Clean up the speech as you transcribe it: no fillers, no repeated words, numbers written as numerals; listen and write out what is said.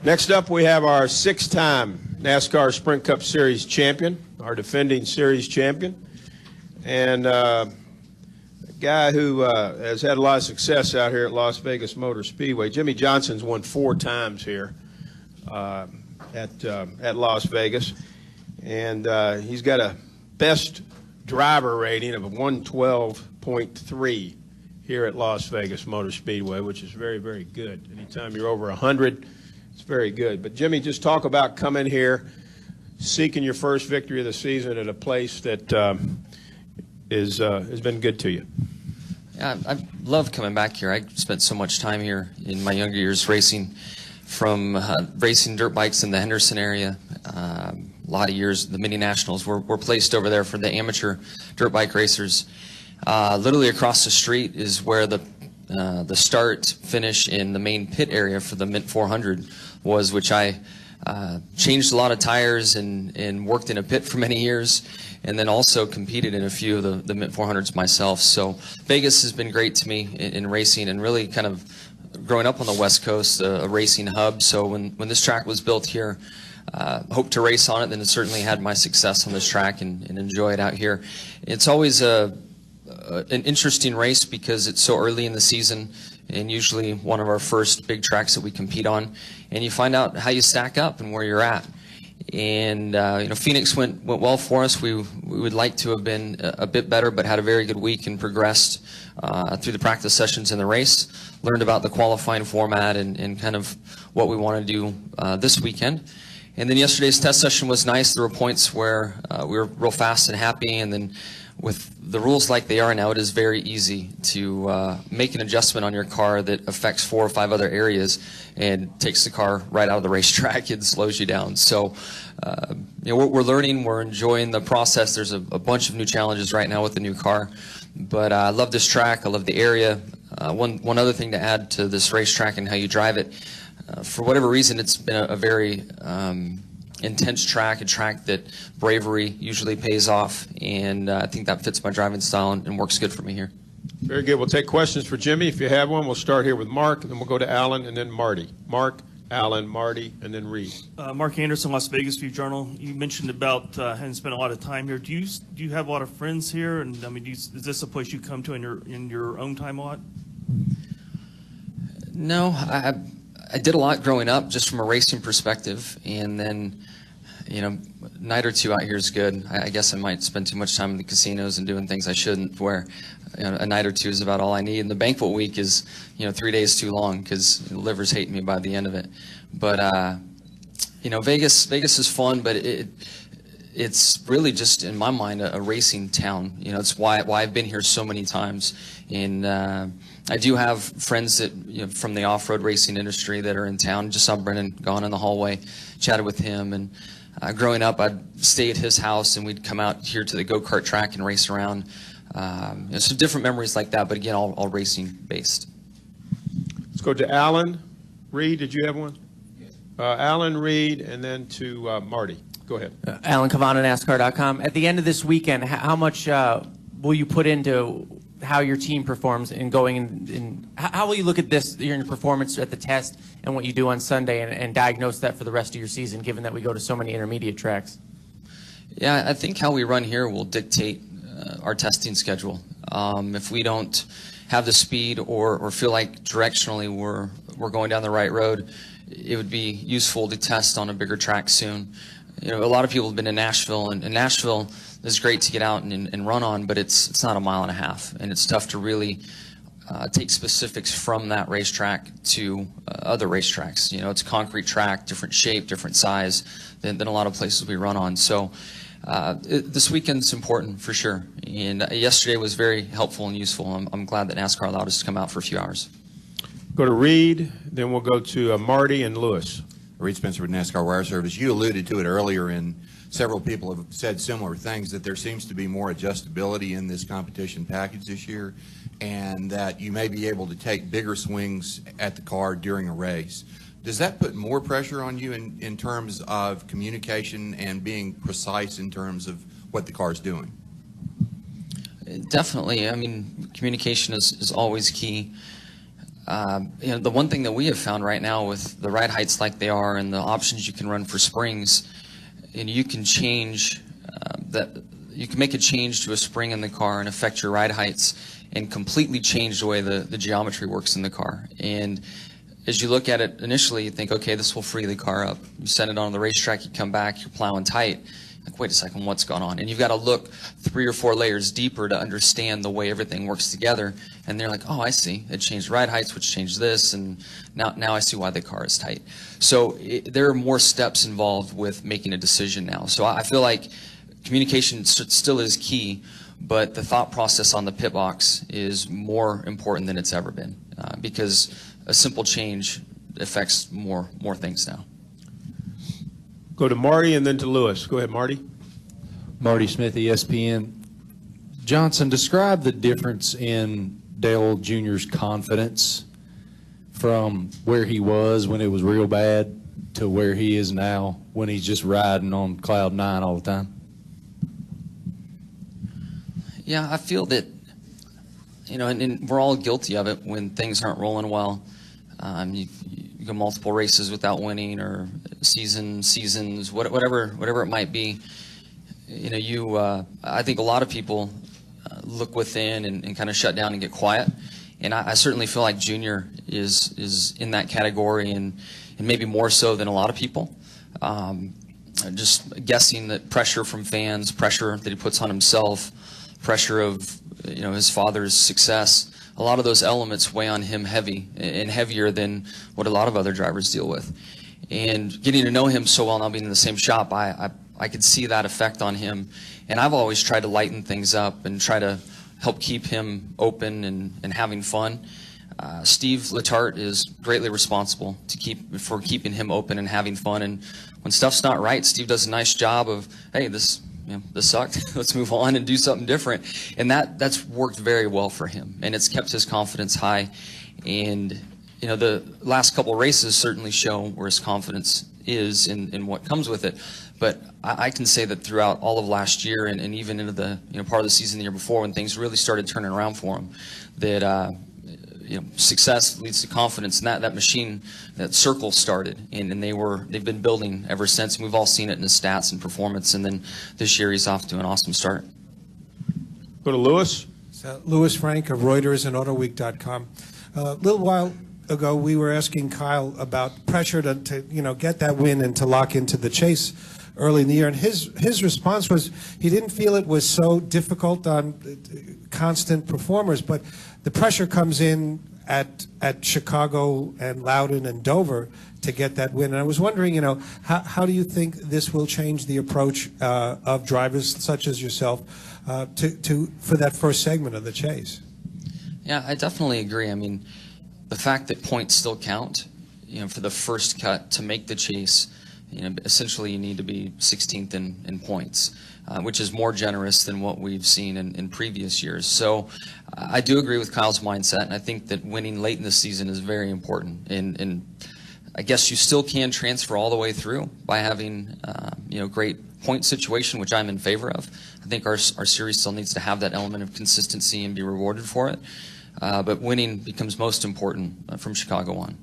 Next up, we have our 6-time NASCAR Sprint Cup Series champion, our defending series champion, and a guy who has had a lot of success out here at Las Vegas Motor Speedway. Jimmie Johnson's won 4 times here at Las Vegas, and he's got a best driver rating of a 112.3 here at Las Vegas Motor Speedway, which is very, very good. Anytime you're over 100, it's very good. But Jimmie, just talk about coming here, seeking your first victory of the season at a place that has been good to you. Yeah, I love coming back here. I spent so much time here in my younger years racing, from racing dirt bikes in the Henderson area. A lot of years, the mini nationals were placed over there for the amateur dirt bike racers. Literally across the street is where the start finish in the main pit area for the Mint 400 was, which I changed a lot of tires and worked in a pit for many years, and then also competed in a few of the Mint 400s myself. So Vegas has been great to me in racing, and really kind of growing up on the West Coast, a racing hub. So when this track was built here, hoped to race on it, then it certainly had my success on this track and enjoy it out here. It's always an interesting race because it's so early in the season, and usually one of our first big tracks that we compete on, and you find out how you stack up and where you're at. And Phoenix went well for us. We would like to have been a bit better, but had a very good week and progressed through the practice sessions in the race. Learned about the qualifying format and kind of what we want to do this weekend. And then yesterday's test session was nice. There were points where we were real fast and happy, and then with the rules like they are now, it is very easy to make an adjustment on your car that affects 4 or 5 other areas and takes the car right out of the racetrack and slows you down. So we're learning, we're enjoying the process. There's a bunch of new challenges right now with the new car, but I love this track, I love the area. One other thing to add to this racetrack and how you drive it, for whatever reason, it's been a very intense track, a track that bravery usually pays off, and I think that fits my driving style and works good for me here. Very good. We'll take questions for Jimmie if you have one. We'll start here with Mark, and then we'll go to Alan and then Marty. Mark, Alan, Marty, and then Reed. Mark Anderson, Las Vegas View Journal. You mentioned about having spent a lot of time here. Do you have a lot of friends here? And I mean, is this a place you come to in your own time a lot? No, I did a lot growing up, just from a racing perspective, and then, a night or two out here is good. I guess I might spend too much time in the casinos and doing things I shouldn't, where a night or two is about all I need. And the banquet week is, 3 days too long because the liver's hating me by the end of it. But, Vegas is fun, but it's really just, in my mind, a racing town. It's why I've been here so many times. And I do have friends that from the off-road racing industry that are in town. Just saw Brennan gone in the hallway, chatted with him, and growing up, I'd stay at his house, and we'd come out here to the go-kart track and race around. So different memories like that, but again, all racing based. Let's go to Alan. Reed, did you have one? Yes. Alan, Reed, and then to Marty. Go ahead. Alan Cavana, NASCAR.com. At the end of this weekend, how much will you put into how your team performs in going in? How will you look at this, your performance at the test and what you do on Sunday, and diagnose that for the rest of your season, given that we go to so many intermediate tracks? Yeah, I think how we run here will dictate our testing schedule. If we don't have the speed or feel like directionally we're going down the right road, it would be useful to test on a bigger track soon. A lot of people have been to Nashville, and Nashville is great to get out and run on, but it's not a mile and a half, and it's tough to really take specifics from that racetrack to other racetracks. It's a concrete track, different shape, different size than a lot of places we run on. So this weekend's important for sure, and yesterday was very helpful and useful. I'm glad that NASCAR allowed us to come out for a few hours. Go to Reed, then we'll go to Marty and Lewis. Reed Spencer with NASCAR Wire Service. You alluded to it earlier, and several people have said similar things, that there seems to be more adjustability in this competition package this year, and that you may be able to take bigger swings at the car during a race. Does that put more pressure on you in terms of communication and being precise in terms of what the car is doing? Definitely. I mean, communication is always key. The one thing that we have found right now with the ride heights like they are and the options you can run for springs, and you can change you can make a change to a spring in the car and affect your ride heights and completely change the way the geometry works in the car. And as you look at it initially, you think, okay, this will free the car up. You send it on the racetrack, you come back, you're plowing tight. Like, wait a second, what's going on? And you've got to look 3 or 4 layers deeper to understand the way everything works together. And they're like, oh, I see. It changed ride heights, which changed this, and now I see why the car is tight. So there are more steps involved with making a decision now. So I feel like communication still is key, but the thought process on the pit box is more important than it's ever been, because a simple change affects more things now. Go to Marty and then to Lewis. Go ahead, Marty. Marty Smith, ESPN. Johnson, describe the difference in Dale Jr.'s confidence from where he was when it was real bad to where he is now when he's just riding on cloud 9 all the time. Yeah, I feel that, and we're all guilty of it when things aren't rolling well. You go multiple races without winning, or seasons, whatever it might be. I think a lot of people look within and kind of shut down and get quiet. And I certainly feel like Junior is in that category, and maybe more so than a lot of people. Just guessing that pressure from fans, pressure that he puts on himself, pressure of his father's success, a lot of those elements weigh on him heavy, and heavier than what a lot of other drivers deal with. And getting to know him so well, now being in the same shop, I could see that effect on him. And I've always tried to lighten things up and try to help keep him open and having fun. Steve Letarte is greatly responsible for keeping him open and having fun. And when stuff's not right, Steve does a nice job of, hey, this sucked. Let's move on and do something different. And that's worked very well for him, and it's kept his confidence high. And the last couple of races certainly show where his confidence is in what comes with it. But I can say that throughout all of last year and even into the part of the season the year before, when things really started turning around for him, that success leads to confidence, and that machine, that circle started, and they've been building ever since. And we've all seen it in his stats and performance, and then this year he's off to an awesome start. Go to Lewis. Lewis Frank of Reuters and AutoWeek.com. A little while ago, we were asking Kyle about pressure to get that win and to lock into the chase early in the year, and his response was he didn't feel it was so difficult on constant performers, but the pressure comes in at Chicago and Loudon and Dover to get that win. And I was wondering, how do you think this will change the approach of drivers such as yourself for that first segment of the chase? Yeah, I definitely agree. I mean, the fact that points still count, for the first cut to make the chase, essentially you need to be 16th in points, which is more generous than what we've seen in previous years. So I do agree with Kyle's mindset, and I think that winning late in the season is very important. And I guess you still can transfer all the way through by having great point situation, which I'm in favor of. I think our series still needs to have that element of consistency and be rewarded for it. But winning becomes most important from Chicago on.